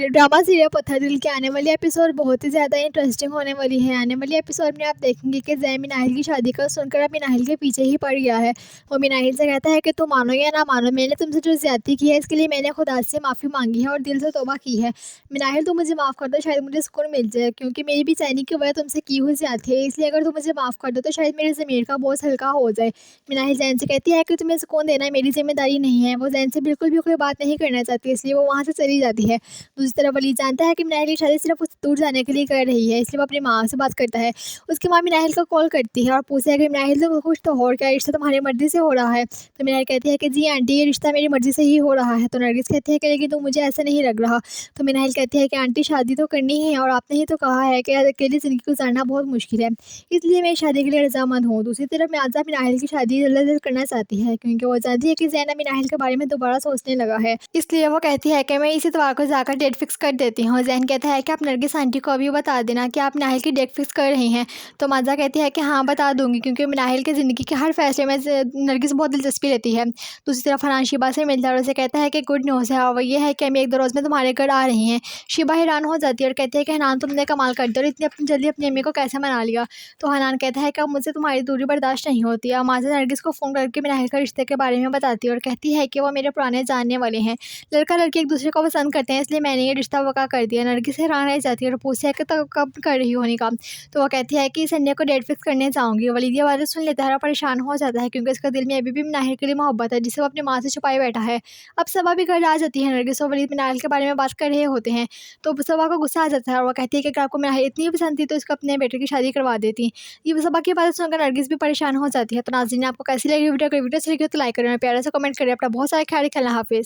Drama serial पत्थर दिल के आने वाली एपिसोड बहुत ही ज़्यादा इंटरेस्टिंग होने वाली है। आने वाली एपिसोड में आप देखेंगे कि जय मिनाहिल की शादी का सुनकर अब मिनाहिल के पीछे ही पड़ गया है। वो मिनाहिल से कहता है कि तुम मानो या ना मानो, मैंने तुमसे जो ज्यादती की है इसके लिए मैंने खुदा से माफ़ी मांगी है और दिल से तौबा की है। मिनाहिल तुम मुझे माफ़ कर दो, शायद मुझे सुकून मिल जाए, क्योंकि मेरी भी चैनी की वजह तुमसे की हुई ज्यादती है। इसलिए अगर तुम मुझे माफ़ कर दो तो शायद मेरे ज़मीर का बोझ हल्का हो जाए। मिनाहिल जैन से कहती है कि तुम्हें सुकून देना मेरी जिम्मेदारी नहीं है। वो जैन से बिल्कुल भी कोई बात नहीं करना चाहती, इसलिए वो वहाँ से चली जाती है। दूसरी तरफ वली जानता है कि मिनाहिल की शादी सिर्फ उससे दूर जाने के लिए कर रही है, इसलिए वो अपनी माँ से बात करता है। उसकी माँ मिनाहिल को कॉल करती है और पूछती है कि मिनाहिल तुम खुश तो हो और क्या रिश्ता तुम्हारी मर्जी से हो रहा है। तो मिनाहिल कहती है कि जी आंटी, ये रिश्ता मेरी मर्जी से ही हो रहा है। तो नरगिस कहती है कि लेकिन तुम मुझे ऐसा नहीं लग रहा। तो मिनाहिल कहती है कि आंटी शादी तो करनी है और आपने ही तो कहा है कि अकेली जिंदगी गुजारना बहुत मुश्किल है, इसलिए मैं शादी के लिए रजामंद हूँ। दूसरी तरफ मियाजा मिनाहिल की शादी जल्द से जल्द करना चाहती है, क्योंकि वो जानती है कि जैनब मिनाहिल के बारे में दोबारा सोचने लगा है। इसलिए वो कहती है कि मैं इसी इतवार को जाकर डेट फिक्स कर देती हूँ। जैन कहता है कि आप नरगिस आंटी को अभी बता देना कि आप मिनाहिल की डेट फिक्स कर रही हैं। तो माजा कहती है कि हाँ बता दूंगी, क्योंकि मिनाहिल की ज़िंदगी के हर फैसले में नरगिस बहुत दिलचस्पी लेती है। दूसरी तरफ हनान शिबा से मिलता है और उसे कहता है कि गुड न्यूज़ है, और वो ये है कि अम्मी एक दो रोज़ में तुम्हारे घर आ रही हैं। शिबा हैरान हो जाती है और कहती है कि हनान तुमने कमाल कर दिया और इतनी अपनी जल्दी अपनी अम्मी को कैसे मना लिया। तो हनान कहता है कि अब मुझे तुम्हारी दूरी बर्दाश्त नहीं होती। और माजा नरगिस को फ़ोन करके मिनाहिल का रिश्ते के बारे में बताती है और कहती है कि वो मेरे पुराने जानने वाले हैं। लड़का लड़की एक दूसरे को पसंद करते हैं, इसलिए मैंने ये रिश्ता वक़ा कर दिया। नरगिस हैरान रह जाती है और पूछती है कि तो कब कर रही हो निकाह? तो वो कहती है कि संडे को डेट फिक्स करने जाऊँगी। वलीद ये बातें सुन लेता है और परेशान हो जाता है, क्योंकि उसका दिल में अभी भी मिनाहिल के लिए मोहब्बत है, जिसे वो अपनी माँ से छुपाए बैठा है। अब सबा भी घर आ जाती है। नरगिस और वलीद मिनाहिल के बारे में बात कर रहे होते हैं, तो सबा को गुस्सा आ जाता है और वो कहती है कि अगर आपको मिनाहिल इतनी पसंद थी तो इसको अपने बेटे की शादी करवा देती। ये सबा की बातें सुनकर नरगिस भी परेशान हो जाती है। तो नाज़रीन, आपको कैसी लगी वीडियो? अगर वीडियो अच्छी लगी हो तो लाइक करें और प्यारा सा कमेंट करें। अपना बहुत सारा ख्याल रखें। अल्लाह हाफ़िज़।